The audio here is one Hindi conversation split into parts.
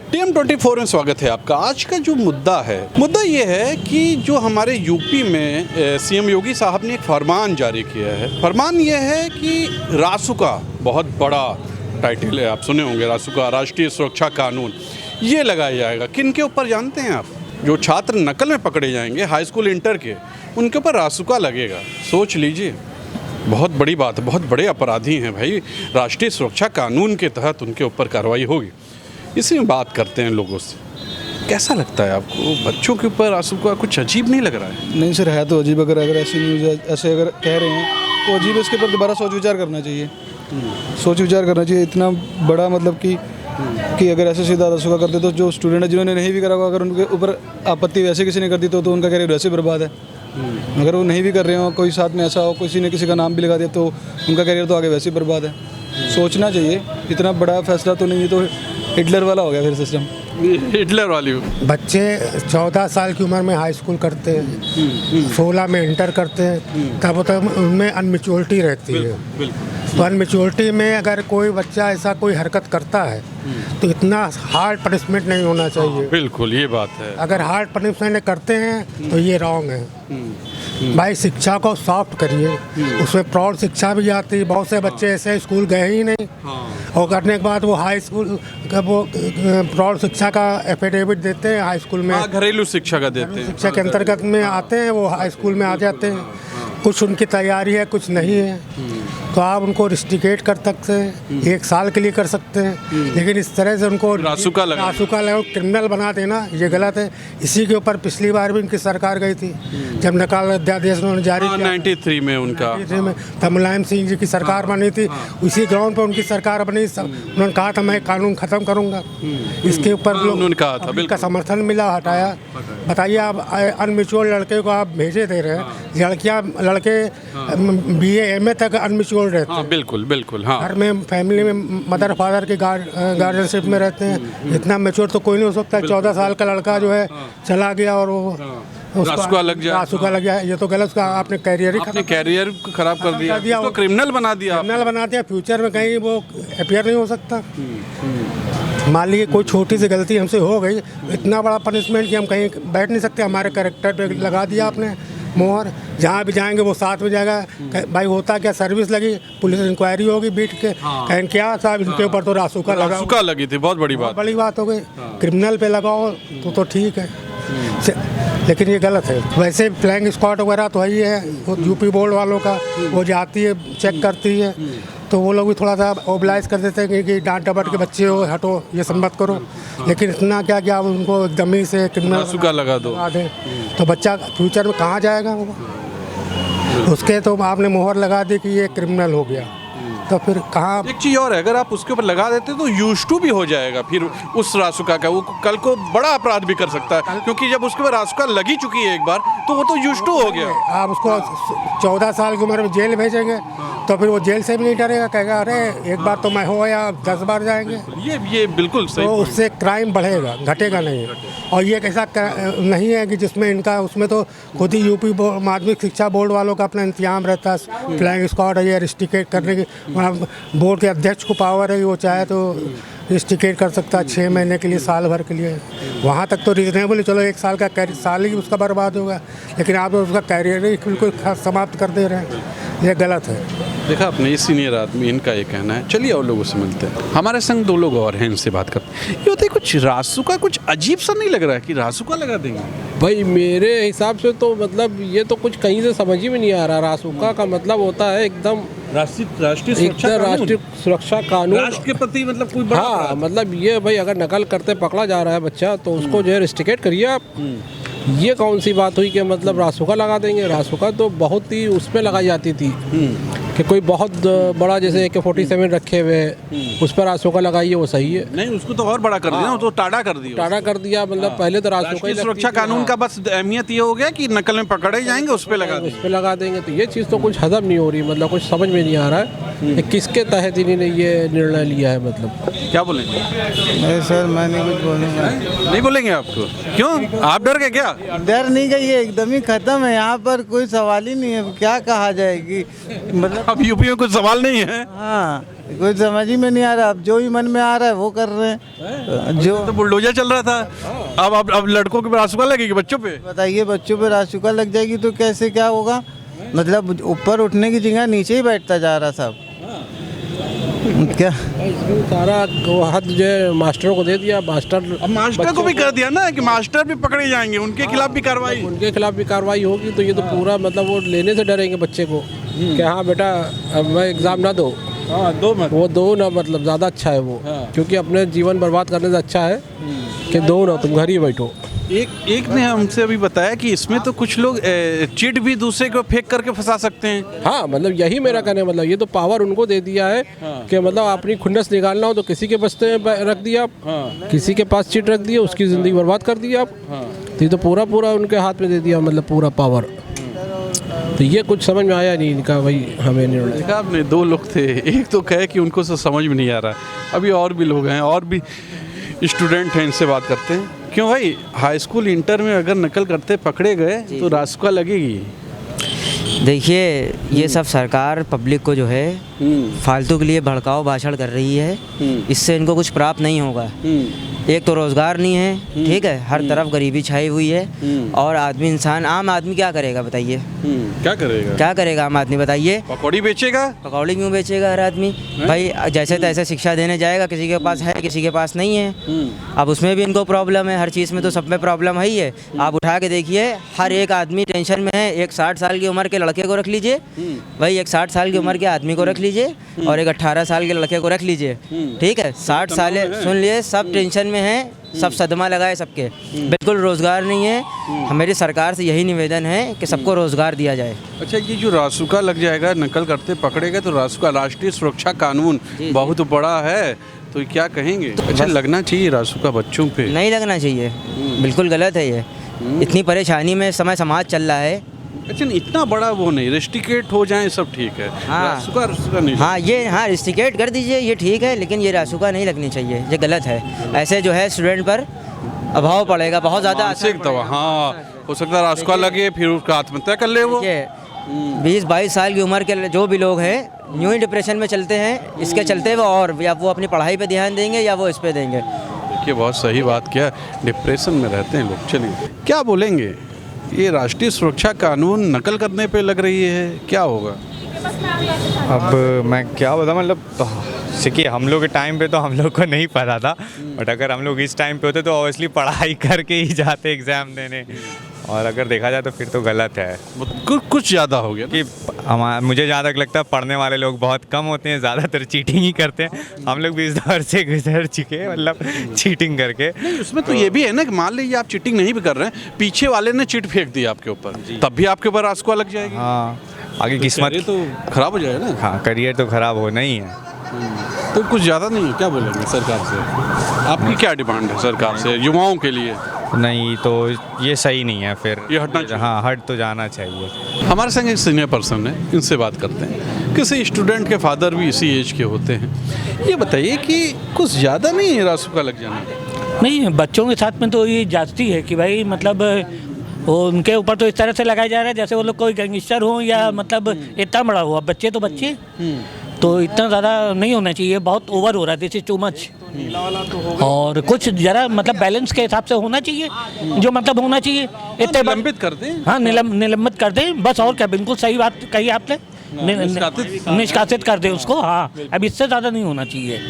TM24 में स्वागत है आपका। आज का जो मुद्दा ये है कि जो हमारे यूपी में सीएम योगी साहब ने एक फरमान जारी किया है। फरमान ये है कि रासुका, बहुत बड़ा टाइटल है, आप सुने होंगे, रासुका राष्ट्रीय सुरक्षा कानून, ये लगाया जाएगा। किन के ऊपर जानते हैं आप? जो छात्र नकल में पकड़े जाएंगे हाई स्कूल इंटर के, उनके ऊपर रासुका लगेगा। सोच लीजिए, बहुत बड़ी बात है, बहुत बड़े अपराधी हैं भाई। राष्ट्रीय सुरक्षा कानून के तहत उनके ऊपर कार्रवाई होगी। इसी में बात करते हैं लोगों से। कैसा लगता है आपको? बच्चों के ऊपर रासुका कुछ अजीब नहीं लग रहा है? नहीं सर, है तो अजीब। अगर ऐसी न्यूज़ ऐसे अगर कह रहे हैं तो अजीब है। इसके ऊपर दोबारा सोच विचार करना चाहिए। सोच विचार करना चाहिए। इतना बड़ा मतलब कि अगर ऐसे सीधा रासुका करते तो जो स्टूडेंट है जिन्होंने नहीं भी करा होगा, अगर उनके ऊपर आपत्ति वैसे किसी ने कर दी तो उनका करियर वैसे बर्बाद है। अगर वो नहीं भी कर रहे हो, कोई साथ में ऐसा हो, किसी ने किसी का नाम भी लगा दिया तो उनका करियर तो आगे वैसे ही बर्बाद है। सोचना चाहिए। इतना बड़ा फैसला तो नहीं है, तो हिटलर वाला हो गया फिर सिस्टम। हिटलर वाली। बच्चे 14 साल की उम्र में हाई स्कूल करते हैं, 16 में इंटर करते हैं, तब उनमें अनमेच्योरिटी रहती है। तो अनमेच्योरिटी में अगर कोई बच्चा ऐसा कोई हरकत करता है तो इतना हार्ड पनिशमेंट नहीं होना चाहिए। बिल्कुल, ये बात है। अगर हार्ड पनिशमेंट करते हैं तो ये रॉन्ग है। भाई शिक्षा को सॉफ्ट करिए, उसमें प्रौढ़ शिक्षा भी आती है। बहुत से बच्चे ऐसे स्कूल गए ही नहीं, और करने के बाद वो हाई स्कूल का वो प्रौढ़ शिक्षा का एफिडेविट देते हैं हाई स्कूल में। घरेलू शिक्षा का देते हैं। शिक्षा के अंतर्गत में आते हैं, वो हाई स्कूल में आ जाते हैं। कुछ उनकी तैयारी है, कुछ नहीं है, तो आप उनको रिस्ट्रिकेट कर सकते हैं, 1 साल के लिए कर सकते हैं। लेकिन इस तरह से उनको रासुका लगा क्रिमिनल बना देना, ये गलत है। इसी के ऊपर पिछली बार भी उनकी सरकार गई थी, जब नकाल अध्यादेश उन्होंने जारी किया 93 में उनका, तब मुलायम सिंह जी की सरकार बनी थी। उसी ग्राउंड पर उनकी सरकार बनी। उन्होंने कहा था मैं कानून ख़त्म करूँगा। इसके ऊपर उन्होंने कहा था, का समर्थन मिला, हटाया। बताइए, आप अनमेच्योर लड़के को आप भेजे दे रहे हैं। लड़के BA MA तक अनमेच्योर रहते हैं। बिल्कुल बिल्कुल। हाँ, घर में फैमिली में मदर फादर के गार्जियनशिप में रहते हैं। इतना मेच्योर तो कोई नहीं हो सकता। 14 साल का लड़का जो है चला गया और वो रासुका लग जाए, ये तो गलत। आपने कैरियर खराब कर दिया, तो क्रिमिनल बना दिया। फ्यूचर में कहीं वो अपियर नहीं हो सकता। मान लीजिए कोई छोटी सी गलती हमसे हो गई, इतना बड़ा पनिशमेंट कि हम कहीं बैठ नहीं सकते। हमारे कैरेक्टर पे लगा दिया आपने मोहर। जहाँ भी जाएंगे वो साथ में जाएगा। भाई होता क्या, सर्विस लगी, पुलिस इंक्वायरी होगी बीट के, कहें क्या साहब इनके ऊपर तो रासुका लगी थी। बहुत बड़ी बात हो गई। क्रिमिनल पे लगाओ तो ठीक है, लेकिन ये गलत है। वैसे फ्लाइंग स्क्वाड वगैरह तो ही है, वो यूपी बोर्ड वालों का, वो जाती है, चेक करती है, तो वो लोग भी थोड़ा सा ओबलाइज कर देते हैं कि डांट डपट के बच्चे हो, हटो, ये सब मत करो। लेकिन इतना क्या कि आप उनको एकदम ही से क्रिमिनल रासुका लगा दो, तो बच्चा फ्यूचर में कहाँ जाएगा वो? उसके तो आपने मोहर लगा दी कि ये क्रिमिनल हो गया, तो फिर कहाँ? एक चीज़ और है, अगर आप उसके ऊपर लगा देते तो यूज्ड टू भी हो जाएगा फिर उस रासुका का। वो कल को बड़ा अपराध भी कर सकता है, क्योंकि जब उसके ऊपर रासुका लगी चुकी है एक बार, तो वो तो यूज्ड टू हो गया। आप उसको 14 साल की उम्र में जेल भेजेंगे तो फिर वो जेल से भी नहीं डरेगा, कहेगा अरे एक बार तो मैं हो या 10 बार जाएंगे। ये बिल्कुल सही। तो उससे क्राइम बढ़ेगा, घटेगा नहीं। और ये कैसा नहीं है कि जिसमें इनका, उसमें तो खुद ही यूपी माध्यमिक शिक्षा बोर्ड वालों का अपना इंतजाम रहता है। फ्लाइंग स्क्वाड है, ये रिस्ट्रिकेट करने की बोर्ड के अध्यक्ष को पावर है, वो चाहे तो रिस्ट्रिकेट कर सकता है 6 महीने के लिए, साल भर के लिए। वहाँ तक तो रीजनेबल, चलो 1 साल का साल ही उसका बर्बाद होगा, लेकिन आप तो उसका कैरियर ही बिल्कुल समाप्त कर दे रहे हैं। ये गलत है। देखा आपने, ये सीनियर आदमी, इनका ये कहना है। चलिए और लोगों से मिलते हैं। हमारे संग 2 लोग और हैं, इनसे बात करते हैं। ये होता है, कुछ रासुका कुछ अजीब सा नहीं लग रहा है कि रासुका लगा देंगे? भाई मेरे हिसाब से तो मतलब ये तो कुछ कहीं से समझ ही में नहीं आ रहा। रासुका का मतलब होता है एकदम राष्ट्रीय सुरक्षा कानून, राष्ट्र के प्रति मतलब कोई बड़ा। हाँ, मतलब ये भाई अगर नकल करते पकड़ा जा रहा है बच्चा, तो उसको जो है रिस्ट्रिकेट करिए आप। ये कौन सी बात हुई कि मतलब रासुका लगा देंगे? रासुका तो बहुत ही उसमें लगाई जाती थी कि कोई बहुत बड़ा जैसे AK-47 रखे हुए, उस पर रासुका लगाइए, वो सही है। नहीं, उसको तो और बड़ा कर दिया, तो टाटा कर दिया। मतलब पहले तो रासुका सुरक्षा कानून का बस अहमियत ये हो गया कि नकल में पकड़े जाएंगे, उस पर लगा देंगे। तो ये चीज़ तो कुछ हजम नहीं हो रही, मतलब कुछ समझ में नहीं आ रहा है किसके तहत इन्होंने ये निर्णय लिया है। मतलब क्या बोलेंगे? नहीं सर, मैं नहीं कुछ बोलूँगा। नहीं बोलेंगे आपको? क्यों, आप डर गए क्या? डर नहीं गई है, एकदम ही खत्म है। यहाँ पर कोई सवाल ही नहीं है, क्या कहा जाएगी। मतलब अब यूपी में कुछ सवाल नहीं है। हाँ, कोई समझ ही में नहीं आ रहा। अब जो ही मन में आ रहा है वो कर रहे हैं। जो तो बुलडोजर चल रहा था, अब लड़कों के रासुका लगेगी बच्चों पे। बताइए, बच्चों पे रासुका लग जाएगी तो कैसे क्या होगा? मतलब ऊपर उठने की जगह नीचे ही बैठता जा रहा सब। क्या इसमें सारा हाथ जो है मास्टरों को दे दिया। अब मास्टर को भी कर दिया ना कि मास्टर भी पकड़े जाएंगे, उनके खिलाफ भी कार्रवाई। उनके खिलाफ भी कार्रवाई होगी तो ये तो पूरा मतलब वो लेने से डरेंगे बच्चे को कि हाँ बेटा अब मैं एग्ज़ाम ना दो। दो मत। वो दो ना, मतलब ज़्यादा अच्छा है वो। क्योंकि अपने जीवन बर्बाद करने से अच्छा है कि दो ना, तुम घर ही बैठो। एक ने हमसे अभी बताया कि इसमें तो कुछ लोग चिट भी दूसरे को फेंक करके फंसा सकते हैं। हाँ, मतलब यही मेरा कहने मतलब ये तो पावर उनको दे दिया है कि मतलब अपनी खुन्नस निकालना हो तो किसी के बस्ते में रख दिया आप, किसी के पास चिट रख दिया, उसकी ज़िंदगी बर्बाद कर दी आप। तो ये तो पूरा उनके हाथ में दे दिया, मतलब पूरा पावर। तो ये कुछ समझ में आया नहीं इनका, भाई हमें नहीं देखा आपने, दो लोग थे, एक तो कहे कि उनको तो समझ में नहीं आ रहा, अभी और भी लोग हैं, और भी स्टूडेंट हैं, इनसे बात करते हैं। क्यों भाई, हाई स्कूल इंटर में अगर नकल करते पकड़े गए तो रासुका लगेगी? देखिए, ये सब सरकार पब्लिक को जो है फालतू के लिए भड़काऊ भाषण कर रही है। इससे इनको कुछ प्राप्त नहीं होगा। एक तो रोज़गार नहीं है, ठीक है, हर तरफ गरीबी छाई हुई है, और आदमी इंसान आम आदमी क्या करेगा बताइए? क्या करेगा आम आदमी बताइए? पकौड़ी बेचेगा? पकौड़ी क्यों बेचेगा हर आदमी? भाई जैसे तैसे शिक्षा देने जाएगा, किसी के पास है किसी के पास नहीं है। अब उसमें भी इनको प्रॉब्लम है, हर चीज़ में तो सब में प्रॉब्लम है ही है। आप उठा के देखिए, हर एक आदमी टेंशन में है। एक 60 साल की उम्र के लड़के को रख लीजिए, भाई एक 60 साल की उम्र के आदमी को रख लीजिए, और एक 18 साल के लड़के को रख लीजिए, ठीक है, 60 साल सुन लिए, सब टेंशन में है, सब सदमा लगा है सबके, बिल्कुल रोज़गार नहीं है। हमारी सरकार से यही निवेदन है कि सबको रोज़गार दिया जाए। अच्छा, ये जो रासुका लग जाएगा, नकल करते पकड़े गए तो रासुका, राष्ट्रीय सुरक्षा कानून बहुत बड़ा है, तो क्या कहेंगे? अच्छा, लगना चाहिए रासुका बच्चों पे? नहीं लगना चाहिए, बिल्कुल गलत है ये। इतनी परेशानी में समय समाज चल रहा है। अच्छा, इतना बड़ा वो नहीं, रेस्ट्रिकेट हो जाए सब ठीक है। हाँ। रासुका नहीं। हाँ, रेस्ट्रिकेट कर दीजिए, ये ठीक है, लेकिन ये रासुका नहीं लगनी चाहिए, ये गलत है। ऐसे जो है स्टूडेंट पर अभाव पड़ेगा, बहुत ज़्यादा मानसिक दवा। हाँ, हो सकता है रासुका लगे फिर उसका आत्महत्या कर ले वो। 20-22 साल की उम्र के जो भी लोग हैं, न्यू ही डिप्रेशन में चलते हैं। इसके चलते वो, और या वो अपनी पढ़ाई पे ध्यान देंगे या वो इस पे देंगे। देखिए, बहुत सही बात किया, डिप्रेशन में रहते हैं लोग। चलिए, क्या बोलेंगे? ये राष्ट्रीय सुरक्षा कानून नकल करने पे लग रही है, क्या होगा? अब मैं क्या बताऊँ, मतलब जैसे कि हम लोग के टाइम पे तो हम लोग को नहीं पता था, बट अगर हम लोग इस टाइम पे होते तो ऑब्वियसली पढ़ाई करके ही जाते एग्ज़ाम देने, और अगर देखा जाए तो फिर तो गलत है। कुछ ज़्यादा हो गया कि मुझे जहाँ तक लगता है पढ़ने वाले लोग बहुत कम होते हैं, ज़्यादातर चीटिंग ही करते हैं। हम लोग भी इस दौर से गुजर चुके हैं, मतलब चीटिंग करके। नहीं, उसमें तो ये भी है ना कि मान लीजिए आप चीटिंग नहीं भी कर रहे हैं, पीछे वाले ने चिट फेंक दिया आपके ऊपर, तब भी आपके ऊपर रासुका लग जाएगी। हाँ, आगे किस्मत तो खराब हो जाएगा ना। हाँ, करियर तो खराब होना ही है। तो कुछ ज़्यादा नहीं है, क्या बोलेंगे सरकार से? आपकी क्या डिमांड है सरकार से युवाओं के लिए? नहीं तो ये सही नहीं है, फिर ये हटना चाहिए। हाँ, हट तो जाना चाहिए। हमारे संग एक सीनियर पर्सन है, इनसे बात करते हैं। किसी स्टूडेंट के फादर भी इसी एज के होते हैं। ये बताइए कि कुछ ज़्यादा नहीं है रासुका लग जाना? नहीं, बच्चों के साथ में तो ये जाती है कि भाई मतलब वो उनके ऊपर तो इस तरह से लगाया जा रहा है जैसे वो लोग कोई गैंगस्टर हो या मतलब इतना बड़ा हुआ। बच्चे तो बच्चे, तो इतना ज़्यादा नहीं होना चाहिए, बहुत ओवर हो रहा है, दिस इज टू मच। और कुछ ज़रा मतलब बैलेंस के हिसाब से होना चाहिए, जो मतलब होना चाहिए। इतने निलंबित कर दें। हाँ, निलंबित कर दें बस, और क्या। बिल्कुल सही बात कही आपने, निष्कासित कर दें उसको। हाँ, अब इससे ज़्यादा नहीं होना चाहिए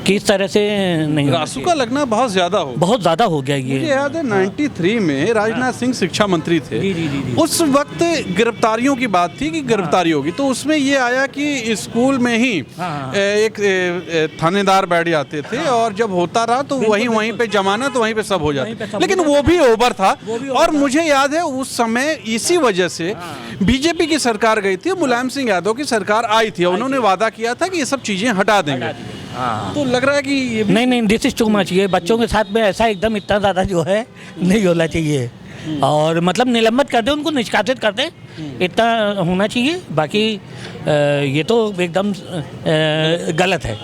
कि इस तरह से नहीं। रासुका लगना बहुत ज़्यादा हो, बहुत ज़्यादा हो गया ये। मुझे याद है 93 में राजनाथ सिंह शिक्षा मंत्री थे। जी। उस वक्त गिरफ्तारियों की बात थी कि गिरफ्तारी होगी, तो उसमें ये आया कि स्कूल में ही एक थानेदार बैठ जाते थे, और जब होता रहा तो वहीं पे जमानत, वहीं पे सब हो जाता, लेकिन वो भी ओवर था। और मुझे याद है उस समय इसी वजह से बीजेपी की सरकार गई थी, मुलायम सिंह यादव की सरकार आई थी, उन्होंने वादा किया था कि ये सब चीज़ें हटा देंगे। तो लग रहा है कि ये नहीं, दिस इज टू मच। ये बच्चों के साथ में ऐसा एकदम इतना ज़्यादा जो है नहीं होना चाहिए, और मतलब निलंबित कर दे, उनको निष्कासित कर दे, इतना होना चाहिए। बाकी ये तो एकदम गलत है।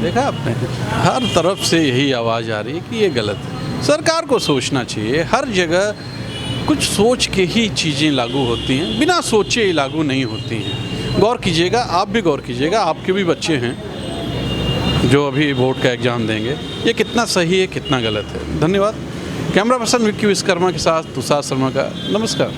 देखा आपने, हर तरफ से यही आवाज़ आ रही है कि ये गलत है। सरकार को सोचना चाहिए, हर जगह कुछ सोच के ही चीज़ें लागू होती हैं, बिना सोचे ही लागू नहीं होती हैं। गौर कीजिएगा, आप भी गौर कीजिएगा, आपके भी बच्चे हैं जो अभी बोर्ड का एग्ज़ाम देंगे, ये कितना सही है कितना गलत है। धन्यवाद। कैमरा पर्सन विक्की विश्वकर्मा के साथ तुषार शर्मा का नमस्कार।